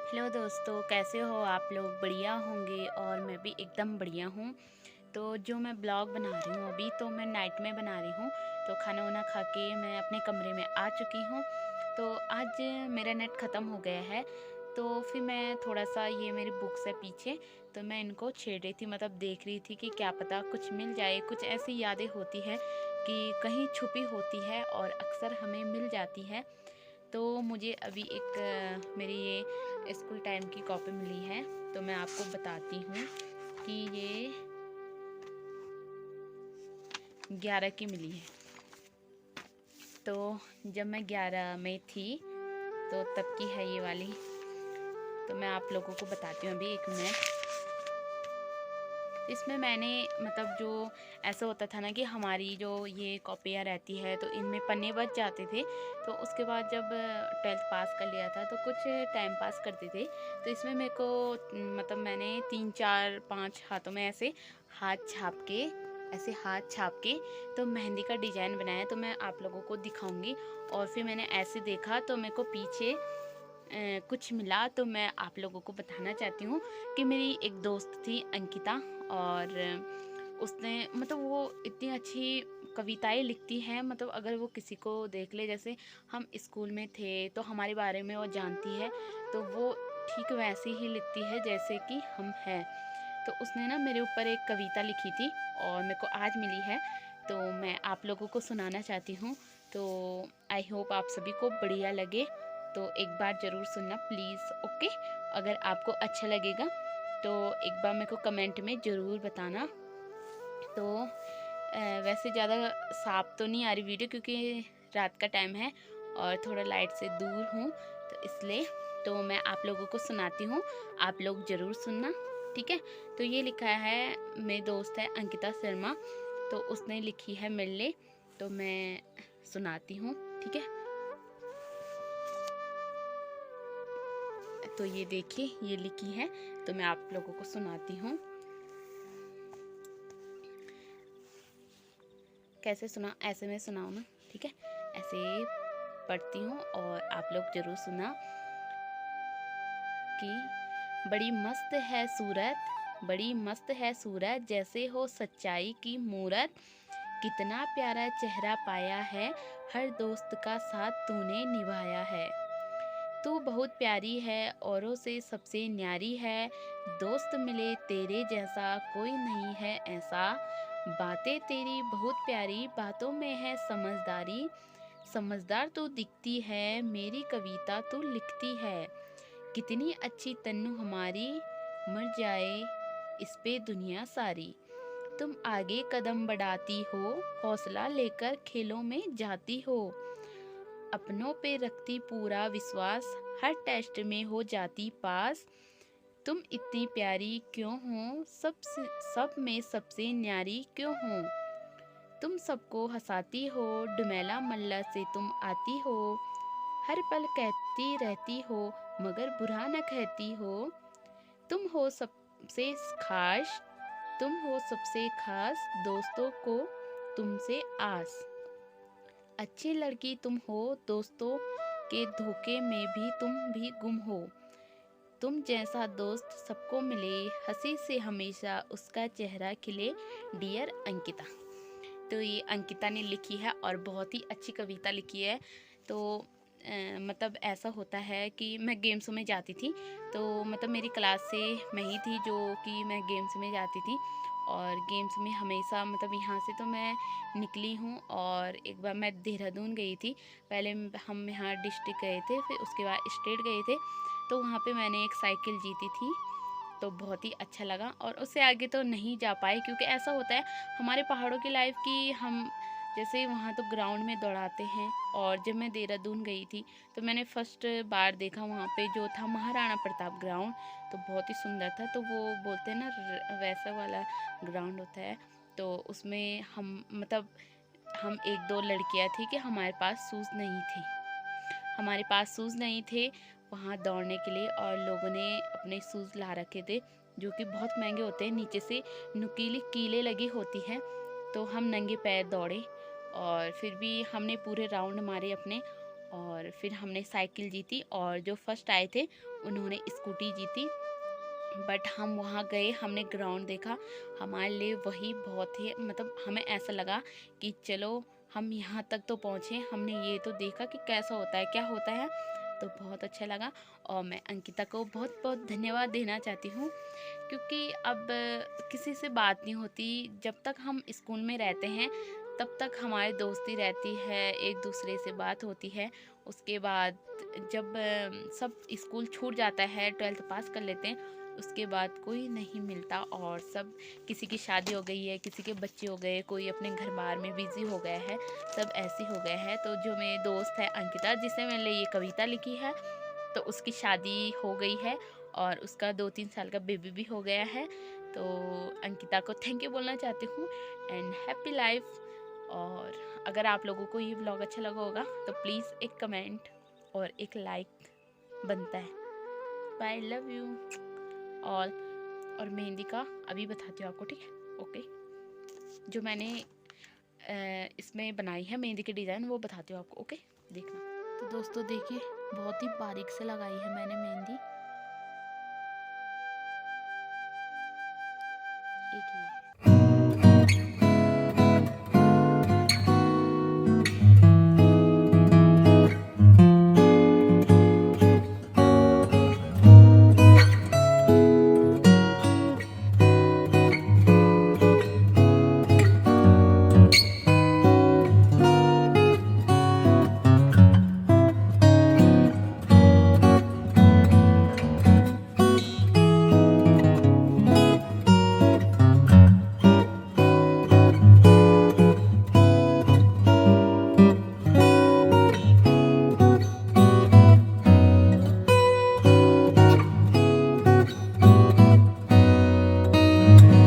Hello दोस्तों, कैसे हो आप लोग? बढ़िया होंगे और मैं भी एकदम बढ़िया हूँ। तो जो मैं ब्लॉग बना रही हूँ अभी, तो मैं नाइट में बना रही हूँ। तो खाना वाना खा के मैं अपने कमरे में आ चुकी हूँ। तो आज मेरा नेट ख़त्म हो गया है। तो फिर मैं थोड़ा सा, ये मेरी बुक्स है पीछे, तो मैं इनको छेड़ रही थी, मतलब देख रही थी कि क्या पता कुछ मिल जाए। कुछ ऐसी यादें होती है कि कहीं छुपी होती है और अक्सर हमें मिल जाती है। तो मुझे अभी एक मेरी ये स्कूल टाइम की कॉपी मिली है, तो मैं आपको बताती हूँ कि ये 11 की मिली है। तो जब मैं 11 में थी तो तब की है ये वाली। तो मैं आप लोगों को बताती हूँ अभी, एक मिनट। इसमें मैंने, मतलब जो ऐसा होता था ना कि हमारी जो ये कॉपियाँ रहती है तो इनमें पन्ने बच जाते थे। तो उसके बाद जब 12th पास कर लिया था तो कुछ टाइम पास करते थे। तो इसमें मेरे को, मतलब मैंने 3 4 5 हाथों में ऐसे हाथ छाप के तो मेहंदी का डिज़ाइन बनाया। तो मैं आप लोगों को दिखाऊंगी। और फिर मैंने ऐसे देखा तो मेरे को पीछे कुछ मिला, तो मैं आप लोगों को बताना चाहती हूँ कि मेरी एक दोस्त थी अंकिता। और उसने, मतलब वो इतनी अच्छी कविताएं लिखती है, मतलब अगर वो किसी को देख ले, जैसे हम स्कूल में थे तो हमारे बारे में वो जानती है, तो वो ठीक वैसे ही लिखती है जैसे कि हम हैं। तो उसने ना मेरे ऊपर एक कविता लिखी थी और मेरे को आज मिली है, तो मैं आप लोगों को सुनाना चाहती हूँ। तो आई होप आप सभी को बढ़िया लगे। तो एक बार ज़रूर सुनना प्लीज़, ओके? अगर आपको अच्छा लगेगा तो एक बार मेरे को कमेंट में ज़रूर बताना। तो वैसे ज़्यादा साफ तो नहीं आ रही वीडियो, क्योंकि रात का टाइम है और थोड़ा लाइट से दूर हूँ, तो इसलिए। तो मैं आप लोगों को सुनाती हूँ, आप लोग ज़रूर सुनना, ठीक है? तो ये लिखा है, मेरी दोस्त है अंकिता शर्मा, तो उसने लिखी है मेरे लिए। तो मैं सुनाती हूँ, ठीक है? तो ये देखिए, ये लिखी है, तो मैं आप लोगों को सुनाती हूँ। कैसे सुना, ऐसे में सुनाओ ना, ठीक है? ऐसे पढ़ती हूँ और आप लोग ज़रूर सुना कि बड़ी मस्त है सूरत, बड़ी मस्त है सूरत, जैसे हो सच्चाई की मूरत। कितना प्यारा चेहरा पाया है, हर दोस्त का साथ तूने निभाया है। तू बहुत प्यारी है, औरों से सबसे न्यारी है। दोस्त मिले तेरे जैसा, कोई नहीं है ऐसा। बातें तेरी बहुत प्यारी, बातों में है समझदारी। समझदार तू दिखती है, मेरी कविता तू लिखती है। कितनी अच्छी तन्नू हमारी, मर जाए इस पे दुनिया सारी। तुम आगे कदम बढ़ाती हो, हौसला लेकर खेलों में जाती हो। अपनों पे रखती पूरा विश्वास, हर टेस्ट में हो जाती पास। तुम इतनी प्यारी क्यों हो, सब में सबसे न्यारी क्यों हो। तुम सबको हंसाती हो, डुमेला मल्ला से तुम आती हो। हर पल कहती रहती हो, मगर बुरा न कहती हो। तुम हो सबसे खास, तुम हो सबसे खास, दोस्तों को तुमसे आस। अच्छी लड़की तुम हो, दोस्तों के धोखे में भी तुम भी गुम हो। तुम जैसा दोस्त सबको मिले, हंसी से हमेशा उसका चेहरा खिले। डियर अंकिता। तो ये अंकिता ने लिखी है और बहुत ही अच्छी कविता लिखी है। तो मतलब ऐसा होता है कि मैं गेम्स में जाती थी, तो मतलब मेरी क्लास से मैं ही थी जो कि मैं गेम्स में जाती थी। और गेम्स में हमेशा, मतलब यहाँ से तो मैं निकली हूँ, और एक बार मैं देहरादून गई थी। पहले हम यहाँ डिस्ट्रिक्ट गए थे, फिर उसके बाद स्टेट गए थे। तो वहाँ पे मैंने एक साइकिल जीती थी, तो बहुत ही अच्छा लगा। और उससे आगे तो नहीं जा पाए, क्योंकि ऐसा होता है हमारे पहाड़ों की लाइफ की, हम जैसे वहाँ तो ग्राउंड में दौड़ाते हैं। और जब मैं देहरादून गई थी तो मैंने फर्स्ट बार देखा वहाँ पे जो था महाराणा प्रताप ग्राउंड, तो बहुत ही सुंदर था। तो वो बोलते हैं ना, वैसा वाला ग्राउंड होता है। तो उसमें हम, मतलब हम एक दो लड़कियाँ थी कि हमारे पास शूज़ नहीं थे, हमारे पास शूज़ नहीं थे वहाँ दौड़ने के लिए, और लोगों ने अपने शूज़ ला रखे थे जो कि बहुत महंगे होते हैं, नीचे से नुकीली कीलें लगी होती हैं। तो हम नंगे पैर दौड़े और फिर भी हमने पूरे राउंड मारे अपने, और फिर हमने साइकिल जीती और जो फर्स्ट आए थे उन्होंने स्कूटी जीती। बट हम वहाँ गए, हमने ग्राउंड देखा, हमारे लिए वही बहुत ही मतलब हमें ऐसा लगा कि चलो हम यहाँ तक तो पहुँचे, हमने ये तो देखा कि कैसा होता है, क्या होता है, तो बहुत अच्छा लगा। और मैं अंकिता को बहुत बहुत धन्यवाद देना चाहती हूँ, क्योंकि अब किसी से बात नहीं होती। जब तक हम स्कूल में रहते हैं तब तक हमारी दोस्ती रहती है, एक दूसरे से बात होती है। उसके बाद जब सब स्कूल छूट जाता है, 12th पास कर लेते हैं, उसके बाद कोई नहीं मिलता और सब किसी की शादी हो गई है, किसी के बच्चे हो गए, कोई अपने घर बार में बिज़ी हो गया है, सब ऐसे हो गए हैं। तो जो मेरी दोस्त है अंकिता, जिसने मेरे लिए ये कविता लिखी है, तो उसकी शादी हो गई है और उसका 2-3 साल का बेबी भी हो गया है। तो अंकिता को थैंक यू बोलना चाहती हूँ एंड हैप्पी लाइफ। और अगर आप लोगों को ये व्लॉग अच्छा लगा होगा तो प्लीज़ एक कमेंट और एक लाइक बनता है। Bye, love you all. और मेहंदी का अभी बताती हूँ आपको, ठीक है? ओके, जो मैंने इसमें बनाई है मेहंदी की डिज़ाइन वो बताती हूँ आपको, ओके? देखना। तो दोस्तों देखिए, बहुत ही बारीक से लगाई है मैंने मेहंदी। एक ये